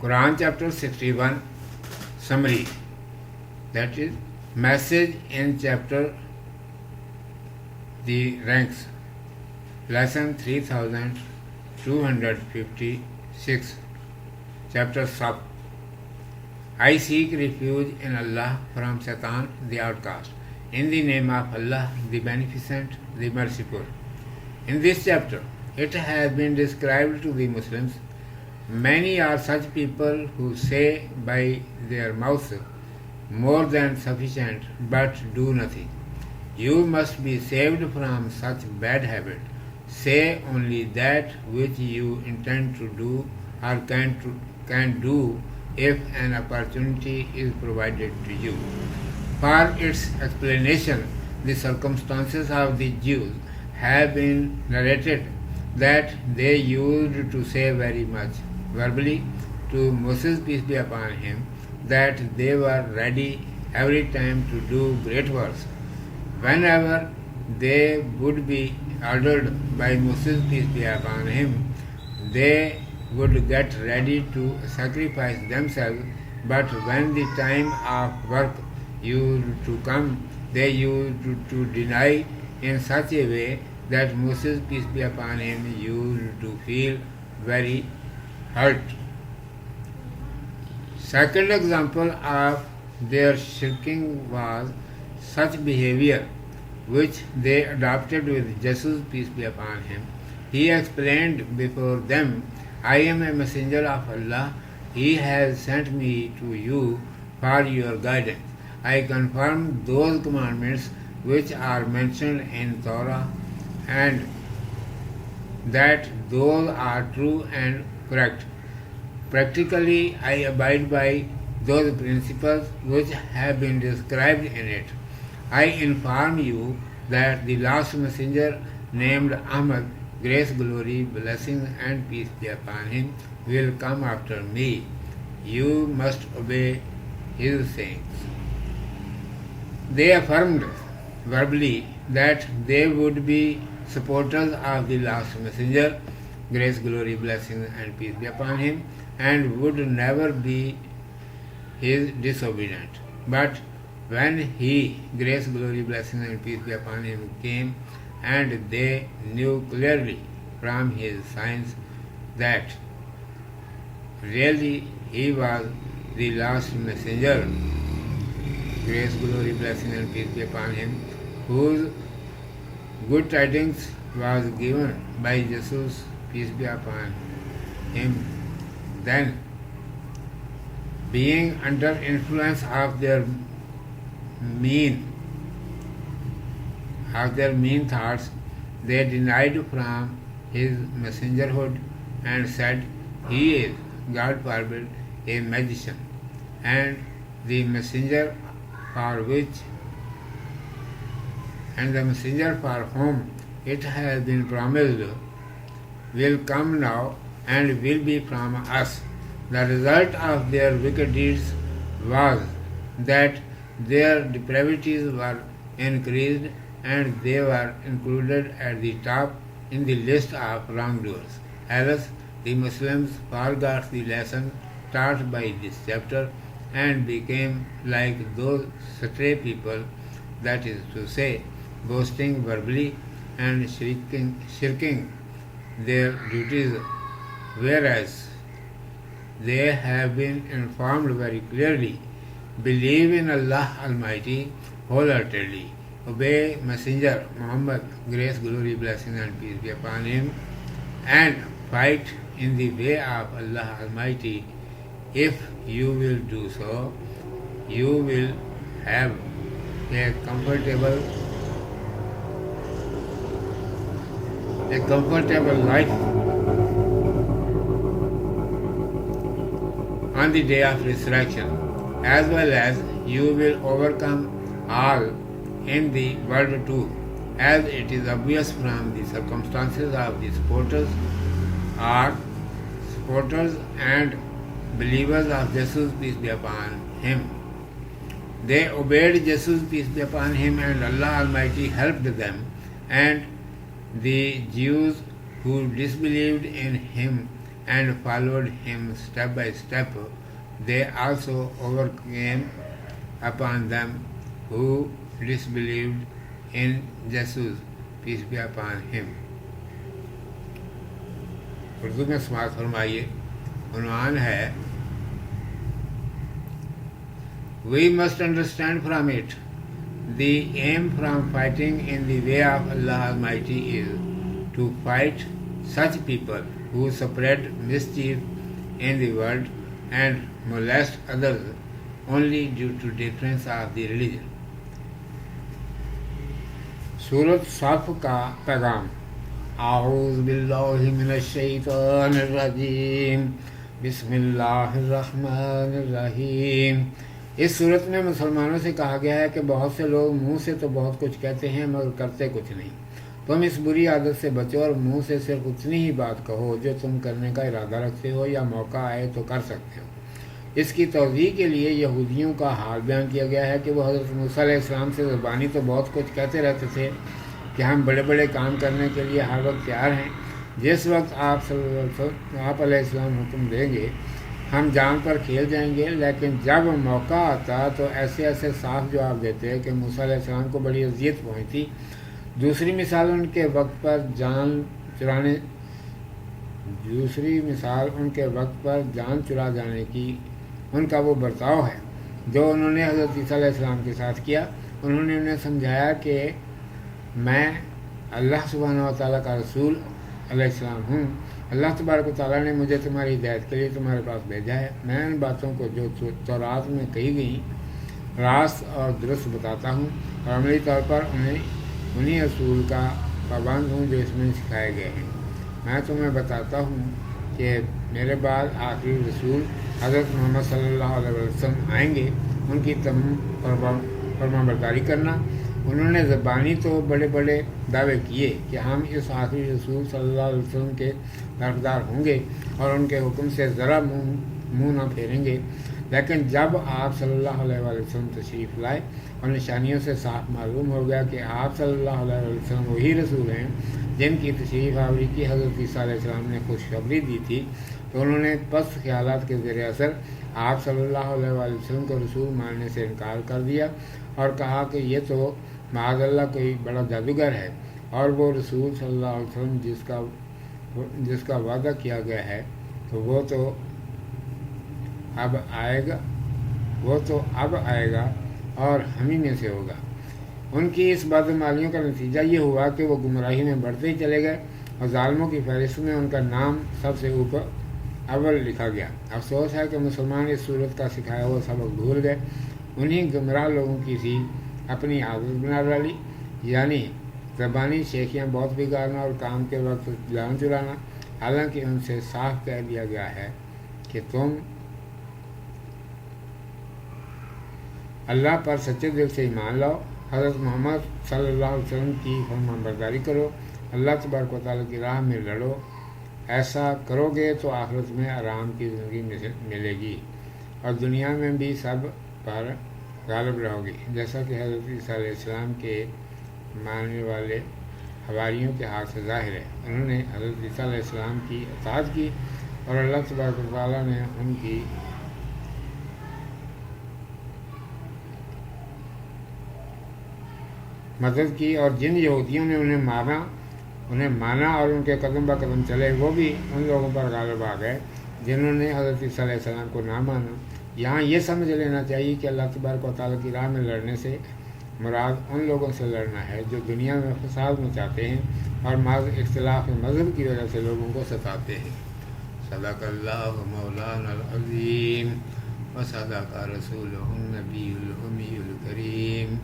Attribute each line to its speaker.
Speaker 1: Quran chapter 61 summary, that is message in chapter the ranks, lesson 3256, chapter Sab. I seek refuge in Allah from Satan the outcast, in the name of Allah the Beneficent, the Merciful. In this chapter it has been described to the Muslims, many are such people who say by their mouths more than sufficient but do nothing. You must be saved from such bad habit. Say only that which you intend to do or can do if an opportunity is provided to you. For its explanation, the circumstances of the Jews have been narrated that they used to say very much verbally to Moses, peace be upon him, that they were ready every time to do great works. Whenever they would be ordered by Moses, peace be upon him, they would get ready to sacrifice themselves, but when the time of work used to come, they used to deny in such a way that Moses, peace be upon him, used to feel very hurt. Second example of their shirking was such behavior which they adopted with Jesus, peace be upon him. He explained before them, I am a messenger of Allah. He has sent me to you for your guidance. I confirm those commandments which are mentioned in Torah, and that those are true and correct. Practically, I abide by those principles which have been described in it. I inform you that the last messenger, named Ahmad, grace, glory, blessing and peace be upon him, will come after me. You must obey his sayings. They affirmed verbally that they would be supporters of the last messenger, grace, glory, blessing and peace be upon him, and would never be his disobedient. But when he, grace, glory, blessing and peace be upon him, came, and they knew clearly from his signs that really he was the last messenger, grace, glory, blessing and peace be upon him, whose good tidings was given by Jesus, peace be upon him, then, being under influence of their mean thoughts, they denied from his messengerhood and said, he is, God forbid, a magician, and the messenger for whom it has been promised will come now and will be from us. The result of their wicked deeds was that their depravities were increased and they were included at the top in the list of wrongdoers. Alas, the Muslims forgot the lesson taught by this chapter and became like those stray people, that is to say, boasting verbally and shirking their duties, whereas they have been informed very clearly, believe in Allah Almighty wholeheartedly, obey Messenger Muhammad, grace, glory, blessing and peace be upon him, and fight in the way of Allah Almighty. If you will do so, you will have a comfortable life on the day of resurrection, as well as you will overcome all in the world too, as it is obvious from the circumstances of the supporters and believers of Jesus, peace be upon him. They obeyed Jesus, peace be upon him, and Allah Almighty helped them, and the Jews who disbelieved in him and followed him step by step, they also overcame upon them who disbelieved in Jesus, peace be upon him. Urdu میں سماعت فرمائیے. عنوان ہے We must understand from it the aim from fighting in the way of Allah Almighty is to fight such people who spread mischief in the world and molest others only due to difference of the religion. سورۃ صف کا پیغام. اعوذ باللہ من الشیطان الرجیم بسم اللہ الرحمن الرحیم. اس صورت میں مسلمانوں سے کہا گیا ہے کہ بہت سے لوگ منہ سے تو بہت کچھ کہتے ہیں مگر کرتے کچھ نہیں. تم اس بری عادت سے بچو اور منہ سے صرف اتنی ہی بات کہو جو تم کرنے کا ارادہ رکھتے ہو یا موقع آئے تو کر سکتے ہو. اس کی توضیح کے لیے یہودیوں کا حال بیان کیا گیا ہے کہ وہ حضرت موسیٰ علیہ السلام سے زبانی تو بہت کچھ کہتے رہتے تھے کہ ہم بڑے بڑے کام کرنے کے لیے ہر وقت تیار ہیں. جس وقت آپ علیہ السلام حکم دیں گے ہم جان پر کھیل جائیں گے. لیکن جب موقع آتا تو ایسے صاف جواب دیتے کہ موسیٰ علیہ السلام کو بڑی اذیت پہنچتی. دوسری مثال ان کے وقت پر جان چرا جانے کی ان کا وہ برتاؤ ہے جو انہوں نے حضرت عیسیٰ علیہ السلام کے ساتھ کیا. انہوں نے انہیں سمجھایا کہ میں اللہ سبحانہ و تعالیٰ کا رسول علیہ السلام ہوں. اللہ تبارک و تعالیٰ نے مجھے تمہاری ہدایت کے لیے تمہارے پاس بھیجا ہے. میں ان باتوں کو جو تورات میں کہی گئیں راست اور درست بتاتا ہوں اور عملی طور پر انہیں اصول کا پابند ہوں جو اس میں سکھائے گئے ہیں. میں تمہیں بتاتا ہوں کہ میرے بعد آخری رسول حضرت محمد صلی اللہ علیہ وسلم آئیں گے. ان کی فرما برداری کرنا. انہوں نے زبانی تو بڑے بڑے دعوے کیے کہ ہم اس آخری رسول صلی اللہ علیہ وسلم کے طرفدار ہوں گے اور ان کے حکم سے ذرا منہ نہ پھیریں گے. لیکن جب آپ صلی اللہ علیہ وسلم تشریف لائے اور نشانیوں سے صاف معلوم ہو گیا کہ آپ صلی اللہ علیہ وسلم وہی رسول ہیں جن کی تشریف آوری کی حضرت عیسیٰ علیہ السلام نے خوشخبری دی تھی، تو انہوں نے پست خیالات کے زیر اثر آپ صلی اللہ علیہ وسلم کو رسول ماننے سے انکار کر دیا اور کہا کہ یہ تو معاذ اللہ کوئی بڑا جادوگر ہے اور وہ رسول صلی اللہ علیہ وسلم جس کا وعدہ کیا گیا ہے تو وہ تو اب آئے گا اور ہم ہی میں سے ہوگا. ان کی اس بدعمالیوں کا نتیجہ یہ ہوا کہ وہ گمراہی میں بڑھتے ہی چلے گئے اور ظالموں کی فہرست میں ان کا نام سب سے اوپر اول لکھا گیا. افسوس ہے کہ مسلمان اس صورت کا سکھایا ہوا سبق بھول گئے. انہیں گمراہ لوگوں کی سی اپنی عادت بنا ڈالی، یعنی زبانی شیخیاں بہت بگاڑنا اور کام کے وقت جان چرانا. حالانکہ ان سے صاف کہہ دیا گیا ہے کہ تم اللہ پر سچے دل سے ایمان لاؤ، حضرت محمد صلی اللہ علیہ وسلم کی فرمان برداری کرو، اللہ تبارک و تعالیٰ کی راہ میں لڑو. ایسا کرو گے تو آخرت میں آرام کی زندگی ملے گی اور دنیا میں بھی سب پر غالب رہو گی. جیسا کہ حضرت عیسیٰ علیہ السلام کے ماننے والے حواریوں کے ہاتھ سے ظاہر ہے. انہوں نے حضرت عیسیٰ علیہ السلام کی اطاعت کی اور اللہ تبارک و تعالیٰ نے ان کی مدد کی، اور جن یہودیوں نے انہیں مانا اور ان کے قدم بہ قدم چلے وہ بھی ان لوگوں پر غالب آ گئے جنہوں نے حضرت عیسیٰ علیہ السلام کو نہ مانا. یہاں یہ سمجھ لینا چاہیے کہ اللہ تبارک و تعالیٰ کی راہ میں لڑنے سے مراد ان لوگوں سے لڑنا ہے جو دنیا میں فساد مچاتے ہیں اور محض اختلاف مذہب کی وجہ سے لوگوں کو ستاتے ہیں. صدق اللہ مولانا العظیم و صدق رسولہ النبی الامی الکریم.